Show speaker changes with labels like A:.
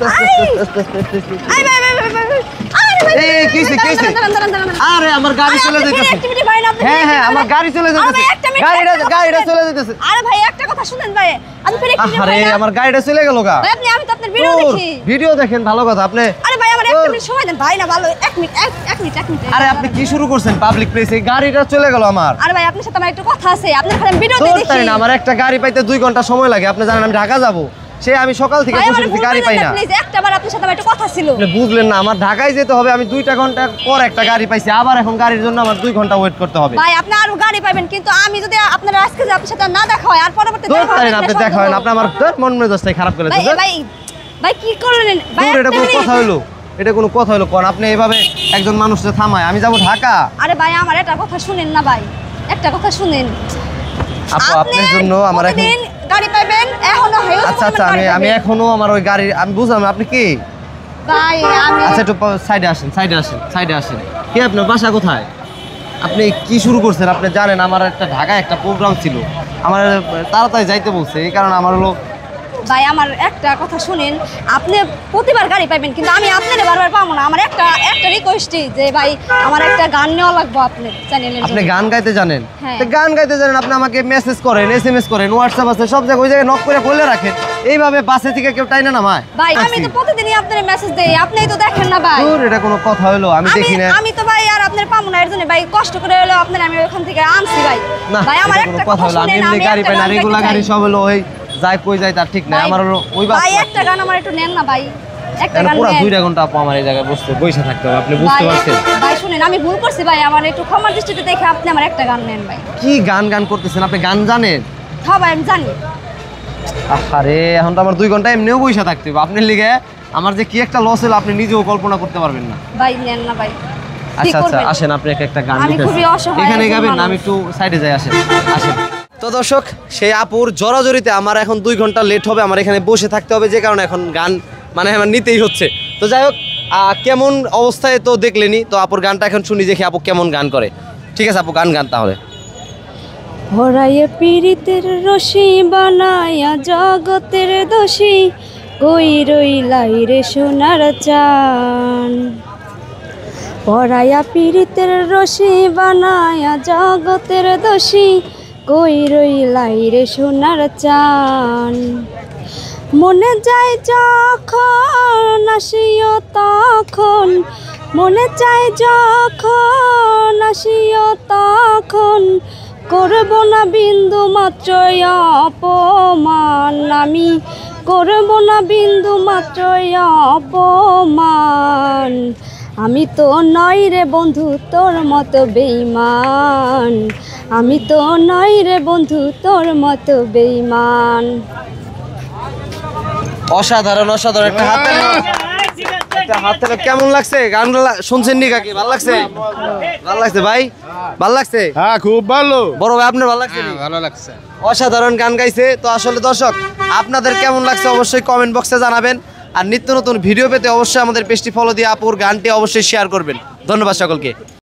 A: আস্তে এই কিসে আরে আমার গাড়ি চলে যাইতেছে হ্যাঁ হ্যাঁ আমার গাড়ি চলে যাইতেছে গাড়িটা চলে যাইতেছে
B: আরে ভাই একটা কথা শুনেন ভাই আমি ফেরে কি
A: আরে আমার গাড়িটা চলে গেল গা
B: ভাই আমি তো আপনার ভিডিও দেখি
A: ভিডিও দেখেন ভালো কথা আপনি
B: আরে ভাই আমার একটা মিনিট সময় দেন ভাই না ভালো এক মিনিট
A: আরে আপনি কি শুরু করছেন পাবলিক প্লেসে গাড়িটা চলে গেল আমার
B: আরে ভাই আপনার সাথে আমার একটু কথা আছে আপনার খালি ভিডিওতে দেখি
A: তাই না আমার একটা গাড়ি পাইতে 2 ঘন্টা সময় লাগে আপনি জানেন আমি ঢাকা যাব সে আমি সকাল থেকে বসে আছি গাড়ি পাই না
B: প্লিজ একটাবার আপনার সাথে আমার একটু কথা ছিল
A: আপনি বুঝলেন না আমার ঢাকায় যেতে হবে আমি 2টা ঘন্টা পর একটা গাড়ি পাইছি আবার এখন গাড়ির জন্য আমার 2 ঘন্টা ওয়েট করতে হবে
B: ভাই আপনি আরো গাড়ি পাবেন কিন্তু আমি যদি আপনার আজকে যে আপনার সাথে না দেখা হয় আর পরবর্তীতে দেখা হয়
A: আপনি দেখা হয় না আপনি আমার মন মেজাজটাই খারাপ করে দিয়েছেন
B: ভাই কি করলেন ভাই
A: এটা কোনো কথা হলো এটা কোনো কথা হলো কোন আপনি এইভাবে একজন মানুষকে থামায় আমি যাব ঢাকা
B: আরে ভাই আমার একটা কথা শুনেন না ভাই একটা কথা শুনেন
A: আপু আপনার জন্য আমার এখন
B: গাড়ি পাবেন এখনো হয়তো
A: আচ্ছা আমি এখনো আমার ওই গাড়ি আমি বুঝলাম আপনি কি
B: ভাই আমি
A: আচ্ছা একটু সাইডে আসেন কি আপনার বাসা কোথায় আপনি কি শুরু করছেন আপনি জানেন আমার একটা ঢাকায় একটা প্রোগ্রাম ছিল আমার তাড়াতাড়ি যাইতে বলছে এই কারণে আমার হলো
B: ভাই আমার একটা কথা শুনেন আপনি প্রতিবার গাড়ি পাবেন কিন্তু আমি আপনারে বারবার পাবো না আমার একটা রিকোয়েস্টই যে ভাই আমার একটা গান নেওয়া লাগবে আপনি চ্যানেলের
A: আপনি গান গাইতে জানেন
B: হ্যাঁ।
A: তো গান গাইতে জানেন আপনি আমাকে মেসেজ করেন এসএমএস করেন হোয়াটসঅ্যাপ আছে সব জায়গায় ওই জায়গায় নক করে বলে রাখেন এইভাবে বাসে থেকে কেউ টাইনা না ভাই
B: ভাই আমি তো প্রতিদিনই আপনারে মেসেজ দেই আপনিই তো দেখেন না ভাই
A: দূর এটা কোনো কথা হলো আমি দেখি না
B: আমি তো ভাই আর আপনার পাবো না এর জন্য ভাই কষ্ট করে হলো আপনার আমি ওখান থেকে আনছি ভাই
A: না
B: ভাই আমার
A: এটা কোনো
B: একটা
A: কথা
B: কথা
A: হলো আমি
B: শুনেন
A: এমনি গাড়ি পাই না রেগুলার গাড়ি সব হলো ওই যাই কই যাই তার ঠিক নাই আমার হলো ওই বাস
B: ভাই একটা গান আমার একটু নেন না ভাই একটা গান
A: পুরো
B: নেন
A: 2 ঘন্টা আপু আমার এই জায়গায় বসে থাকতে হবে আপনি বুঝতে পারছেন
B: ভাই শুনেন আমি ভুল করছি ভাই আমার একটু ক্ষমার দৃষ্টিতে দেখে আপনি আমার একটা গান নেন ভাই
A: কি গান করতেছেন আপনি গান জানেন
B: হ্যাঁ ভাই আমি জানি
A: আরে এখন তো আমার 2 ঘন্টা এমনিও বসে থাকতে হবে আপনার লিগে আমার যে কি একটা লস হলো আপনি নিজেও কল্পনা করতে পারবেন না
B: ভাই নেন না ভাই
A: আচ্ছা আসেন আপনি একটা গান
B: আমি খুবই অসহায়
A: এখানে গাবেন না আমি একটু সাইডে যাই আসেন তো দর্শক সেই আপুর জড়াজড়িতে আমার এখন 2 ঘন্টা লেট হবে আমার এখানে বসে থাকতে হবে যে কারণে এখন গান মানে আমার নিতেই হচ্ছে তো যাই হোক কেমন অবস্থায় তো দেখলেনি তো আপুর গানটা এখন শুনি দেখি আপু কেমন গান করে ঠিক আছে আপু গান তাহলে
B: হরাইয়া পীড়িতের রশি বানায়া জগতের দোষী কই রইলাই রে সোনার চান পরাইয়া পীড়িতের রশি বানায়া জগতের দোষী কই রইলাই রে সোনার চান মনে যায় যখন আসিও তখন মনে চায় যখন আসিও তখন করব না বিন্দু মাত্র অপমান আমি করব না বিন্দু মাত্র অপমান আমি তো নই রে বন্ধু তোর মতো বেঈমান আমি তো নই রে বন্ধু তোর মতো বেঈমান
A: অসাধারণ একটা হাতে কেমন লাগছে গানগুলো শুনছেন নি কাকি ভালো লাগছে ভাই ভালো লাগছে
C: হ্যাঁ খুব ভালো
A: বড় ভাই আপনার ভালো লাগছে
C: ভালো লাগছে
A: অসাধারণ গান গাইছে তো আসলে দর্শক আপনাদের কেমন লাগছে অবশ্যই কমেন্ট বক্সে জানাবেন আর নিত্য নতুন ভিডিও পেতে অবশ্যই আমাদের পেজটি ফলো দিয়ে আপুর গানটি অবশ্যই শেয়ার করবেন ধন্যবাদ সকলকে।